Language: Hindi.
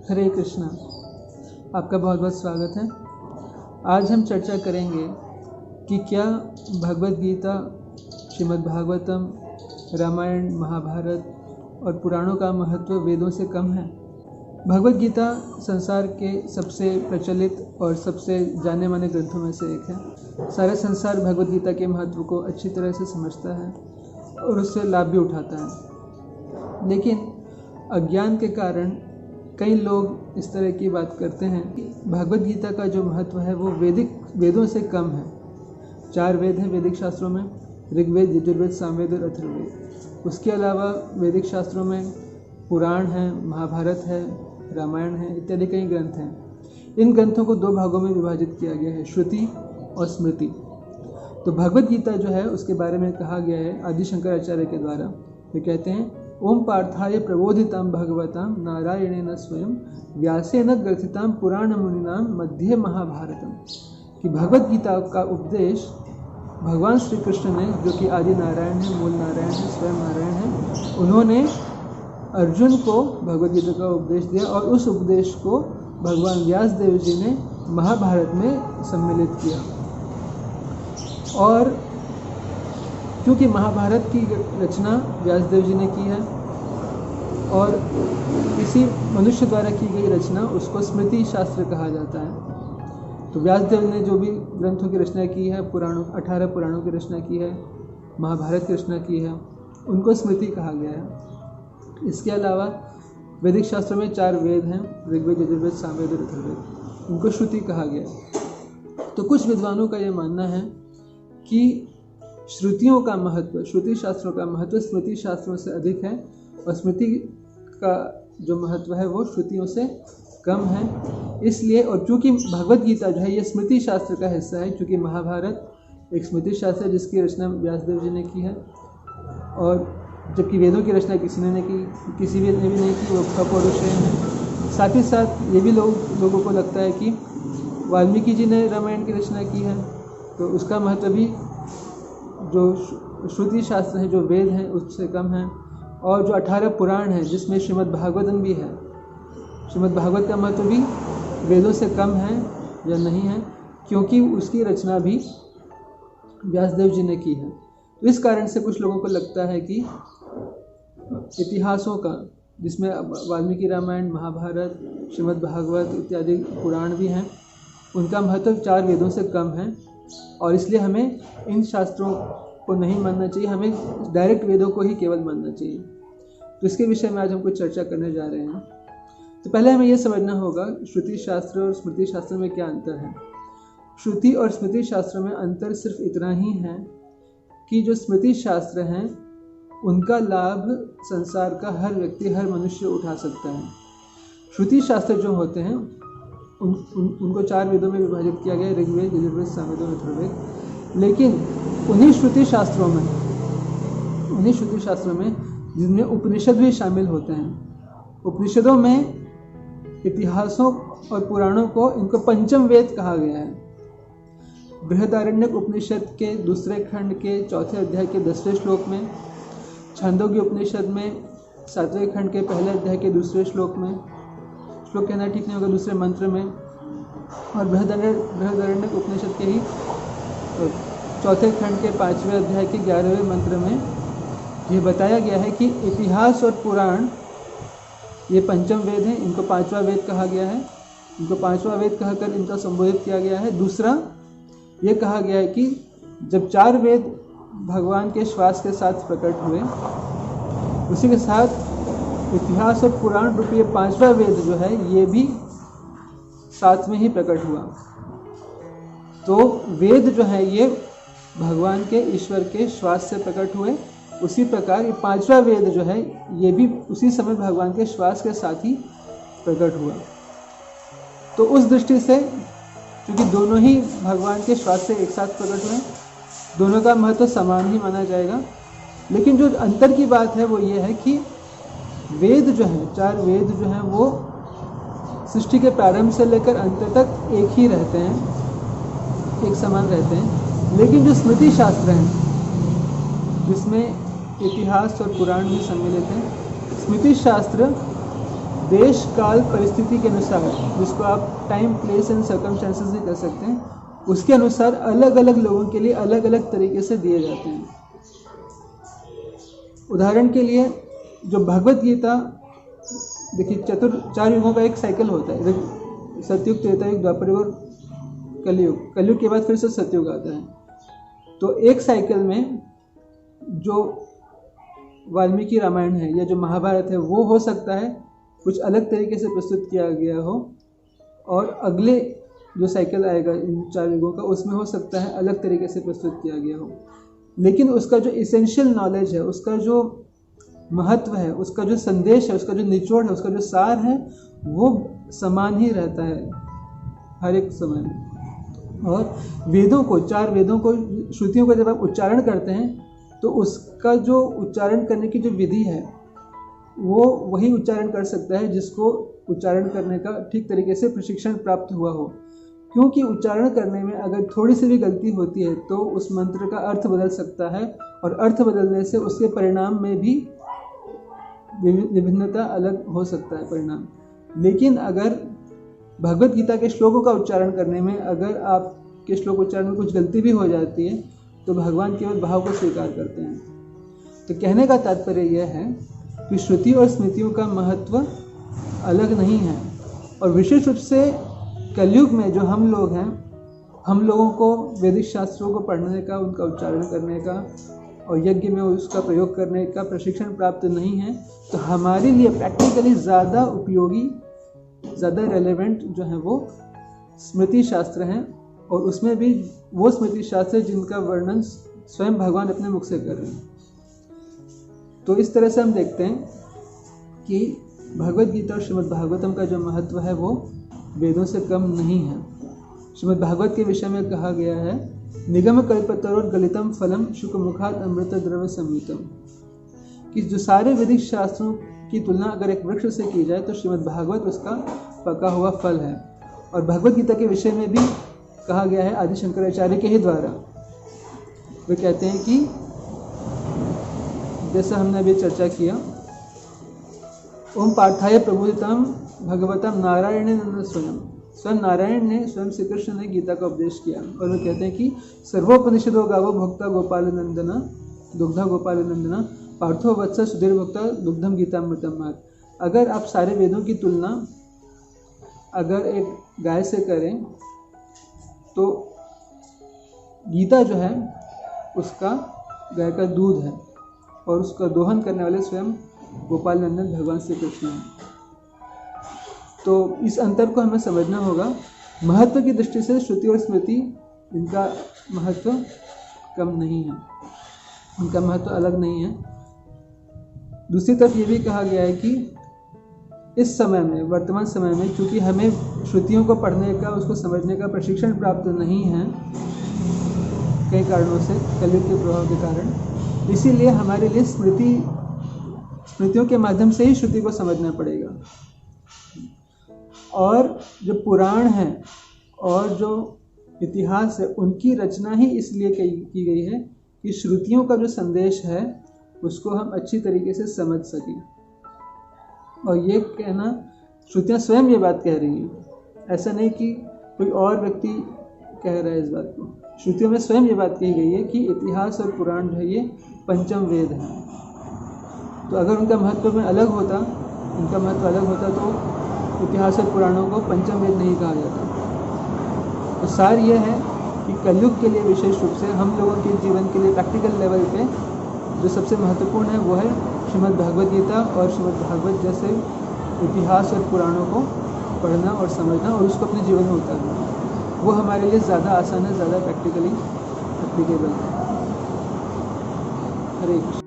हरे कृष्णा। आपका बहुत बहुत स्वागत है। आज हम चर्चा करेंगे कि क्या भगवद गीता, श्रीमद् भागवतम, रामायण, महाभारत और पुराणों का महत्व वेदों से कम है। भगवद गीता संसार के सबसे प्रचलित और सबसे जाने माने ग्रंथों में से एक है। सारा संसार भगवद गीता के महत्व को अच्छी तरह से समझता है और उससे लाभ भी उठाता है, लेकिन अज्ञान के कारण कई लोग इस तरह की बात करते हैं कि भगवद गीता का जो महत्व है वो वेदों से कम है। 4 वेद हैं वैदिक शास्त्रों में, ऋग्वेद, यजुर्वेद, सामवेद और अथर्ववेद। उसके अलावा वैदिक शास्त्रों में पुराण है, महाभारत है, रामायण है, इत्यादि कई ग्रंथ हैं। इन ग्रंथों को 2 भागों में विभाजित किया गया है, श्रुति और स्मृति। तो भगवद गीता जो है उसके बारे में कहा गया है आदि शंकराचार्य के द्वारा। वे कहते हैं, ओम पार्थाय प्रबोधितां भगवतां नारायणेन स्वयं व्यासेन ग्रथितां पुराण मुनिनां मध्ये महाभारतम। कि भगवद गीता का उपदेश भगवान श्री कृष्ण ने, जो कि आदि नारायण है, मूल नारायण है, स्वयं नारायण है, उन्होंने अर्जुन को भगवद गीता का उपदेश दिया और उस उपदेश को भगवान व्यास देव जी ने महाभारत में सम्मिलित किया। और क्योंकि महाभारत की रचना व्यासदेव जी ने की है और किसी मनुष्य द्वारा की गई रचना उसको स्मृति शास्त्र कहा जाता है। तो व्यासदेव ने जो भी ग्रंथों की रचना की है, 18 पुराणों की रचना की है, महाभारत की रचना की है, उनको स्मृति कहा गया है। इसके अलावा वैदिक शास्त्रों में 4 वेद हैं, ऋग्वेद, यजुर्वेद, सामवेद और अथर्ववेद, उनको श्रुति कहा गया है। तो कुछ विद्वानों का यह मानना है कि श्रुतियों का महत्व, श्रुति शास्त्रों का महत्व स्मृति शास्त्रों से अधिक है और स्मृति का जो महत्व है वो श्रुतियों से कम है। इसलिए, और चूँकि भगवद गीता जो है ये स्मृति शास्त्र का हिस्सा है, क्योंकि महाभारत एक स्मृति शास्त्र है जिसकी रचना व्यासदेव जी ने की है, और जबकि वेदों की रचना किसी ने की, किसी भी ने भी नहीं की, वो अपौरुषेय है। साथ ही साथ ये भी लोगों को लगता है कि वाल्मीकि जी ने रामायण की रचना की है, तो उसका महत्व भी जो श्रुति शास्त्र है, जो वेद हैं, उससे कम है। और जो 18 पुराण हैं जिसमें श्रीमद् भागवतम भी है, श्रीमद् भागवत का महत्व भी वेदों से कम है या नहीं है, क्योंकि उसकी रचना भी व्यासदेव जी ने की है। तो इस कारण से कुछ लोगों को लगता है कि इतिहासों का, जिसमें वाल्मीकि रामायण, महाभारत, श्रीमद् भागवत इत्यादि पुराण भी हैं, उनका महत्व 4 वेदों से कम है और इसलिए हमें इन शास्त्रों को नहीं मानना चाहिए, हमें डायरेक्ट वेदों को ही केवल मानना चाहिए। तो इसके विषय में आज हम कुछ चर्चा करने जा रहे हैं। तो पहले हमें यह समझना होगा श्रुति शास्त्र और स्मृति शास्त्र में क्या अंतर है। श्रुति और स्मृति शास्त्र में अंतर सिर्फ इतना ही है कि जो स्मृति शास्त्र हैं उनका लाभ संसार का हर व्यक्ति, हर मनुष्य उठा सकता है। श्रुति शास्त्र जो होते हैं उनको 4 वेदों में विभाजित किया गया है, ऋग्वेद, यजुर्वेद, सामवेद और अथर्ववेद। लेकिन उन्हीं श्रुति शास्त्रों में जिनमें उपनिषद भी शामिल होते हैं, उपनिषदों में इतिहासों और पुराणों को, इनको पंचम वेद कहा गया है। बृहदारण्यक उपनिषद के 2 खंड के 4 अध्याय के 10वें श्लोक में, छांदोग्य उपनिषद में 7वें खंड के 1 अध्याय के 2 श्लोक में, श्लोक कहना ठीक नहीं होगा, 2 मंत्र में, और बृहदारण्यक उपनिषद के ही 4 खंड के 5वें अध्याय के 11वें मंत्र में यह बताया गया है कि इतिहास और पुराण ये पंचम वेद हैं, इनको 5वां वेद कहा गया है। इनको 5वां वेद कहकर इनका संबोधित किया गया है। दूसरा ये कहा गया है कि जब 4 वेद भगवान के श्वास के साथ प्रकट हुए, उसी के साथ इतिहास और पुराण रूपी ये 5वां वेद जो है ये भी साथ में ही प्रकट हुआ। तो वेद जो है ये भगवान के, ईश्वर के श्वास से प्रकट हुए। उसी प्रकार ये 5वां वेद जो है ये भी उसी समय भगवान के श्वास के साथ ही प्रकट हुआ। तो उस दृष्टि से, क्योंकि दोनों ही भगवान के श्वास से एक साथ प्रकट हुए, दोनों का महत्व समान ही माना जाएगा। लेकिन जो अंतर की बात है वो ये है कि वेद जो है, 4 वेद जो हैं वो सृष्टि के प्रारंभ से लेकर अंत तक एक ही रहते हैं, एक समान रहते हैं। लेकिन जो स्मृति शास्त्र हैं जिसमें इतिहास और पुराण भी सम्मिलित हैं, स्मृति शास्त्र देश काल परिस्थिति के अनुसार, जिसको आप टाइम प्लेस एंड सर्कमस्टेंसेस भी कह सकते हैं, उसके अनुसार अलग अलग लोगों के लिए अलग अलग तरीके से दिए जाते हैं। उदाहरण के लिए जो भगवत गीता, देखिए 4 युगों का एक साइकिल होता है, सतयुग, त्रेतायुग, द्वापर युग और कलयुग। कलयुग के बाद फिर से सतयुग आता है। तो एक साइकिल में जो वाल्मीकि रामायण है या जो महाभारत है वो हो सकता है कुछ अलग तरीके से प्रस्तुत किया गया हो, और अगले जो साइकिल आएगा इन 4 युगों का उसमें हो सकता है अलग तरीके से प्रस्तुत किया गया हो, लेकिन उसका जो इसेंशियल नॉलेज है, उसका जो महत्व है, उसका जो संदेश है, उसका जो निचोड़ है, उसका जो सार है, वो समान ही रहता है हर एक समय में। और वेदों को, 4 वेदों को, श्रुतियों को जब आप उच्चारण करते हैं तो उसका जो उच्चारण करने की जो विधि है वो वही उच्चारण कर सकता है जिसको उच्चारण करने का ठीक तरीके से प्रशिक्षण प्राप्त हुआ हो, क्योंकि उच्चारण करने में अगर थोड़ी सी भी गलती होती है तो उस मंत्र का अर्थ बदल सकता है, और अर्थ बदलने से उसके परिणाम में भी विभिन्नता अलग हो सकता है परिणाम। लेकिन अगर भगवत गीता के श्लोकों का उच्चारण करने में अगर आपके श्लोक उच्चारण में कुछ गलती भी हो जाती है तो भगवान केवल भाव को स्वीकार करते हैं। तो कहने का तात्पर्य यह है कि श्रुति और स्मृतियों का महत्व अलग नहीं है, और विशेष रूप से कलयुग में जो हम लोग हैं, हम लोगों को वैदिक शास्त्रों को पढ़ने का, उनका उच्चारण करने का और यज्ञ में उसका प्रयोग करने का प्रशिक्षण प्राप्त नहीं है, तो हमारे लिए प्रैक्टिकली ज़्यादा उपयोगी, ज़्यादा रेलेवेंट जो है वो स्मृति शास्त्र हैं, और उसमें भी वो स्मृति शास्त्र जिनका वर्णन स्वयं भगवान अपने मुख से कर रहे हैं। तो इस तरह से हम देखते हैं कि भगवत गीता और श्रीमद् भागवतम का जो महत्व है वो वेदों से कम नहीं है। श्रीमद् भागवत के विषय में कहा गया है, निगम कल्पतरोर गलितम फलम शुकमुखात अमृत द्रव्य संयुतम, कि जो सारे वैदिक शास्त्रों की तुलना अगर एक वृक्ष से की जाए तो श्रीमद् भागवत उसका पका हुआ फल है। और भगवत गीता के विषय में भी कहा गया है आदि शंकराचार्य के ही द्वारा। वे कहते हैं कि जैसा हमने अभी चर्चा किया, ओम पार्थाय प्रबोधितम भगवतम नारायण स्वयं नारायण ने, स्वयं श्री कृष्ण ने गीता का उपदेश किया। और वे कहते हैं कि सर्वोपनिषदो गावो भोक्ता गोपाल नंदना दुग्धा गोपाल नंदना पार्थो वत्स सुधीर भोक्ता दुग्धम गीतामृतम मात। अगर आप सारे वेदों की तुलना अगर एक गाय से करें तो गीता जो है उसका गाय का दूध है, और उसका दोहन करने वाले स्वयं गोपाल नंदन भगवान श्री कृष्ण हैं। तो इस अंतर को हमें समझना होगा। महत्व की दृष्टि से श्रुति और स्मृति, इनका महत्व कम नहीं है, उनका महत्व अलग नहीं है। दूसरी तरफ ये भी कहा गया है कि इस समय में, वर्तमान समय में, चूँकि हमें श्रुतियों को पढ़ने का, उसको समझने का प्रशिक्षण प्राप्त नहीं है कई कारणों से, कलयुग के प्रभाव के कारण, इसीलिए हमारे लिए स्मृतियों के माध्यम से ही श्रुति को समझना पड़ेगा। और जो पुराण है और जो इतिहास है उनकी रचना ही इसलिए की गई है कि श्रुतियों का जो संदेश है उसको हम अच्छी तरीके से समझ सकें। और ये कहना, श्रुतियाँ स्वयं ये बात कह रही हैं, ऐसा नहीं कि कोई और व्यक्ति कह रहा है इस बात को। श्रुतियों में स्वयं ये बात कही गई है कि इतिहास और पुराण जो है ये पंचम वेद हैं। तो अगर उनका महत्व में अलग होता, उनका महत्व अलग होता तो इतिहास और पुराणों को पंचम वेद नहीं कहा जाता। तो सार यह है कि कलयुग के लिए विशेष रूप से हम लोगों के जीवन के लिए प्रैक्टिकल लेवल पे जो सबसे महत्वपूर्ण है वो है श्रीमद् भागवत गीता और श्रीमद् भागवत जैसे इतिहास और पुराणों को पढ़ना और समझना और उसको अपने जीवन में उतारना। वो हमारे लिए ज़्यादा आसान है, ज़्यादा प्रैक्टिकली एप्लीकेबल है। हरे कृष्ण।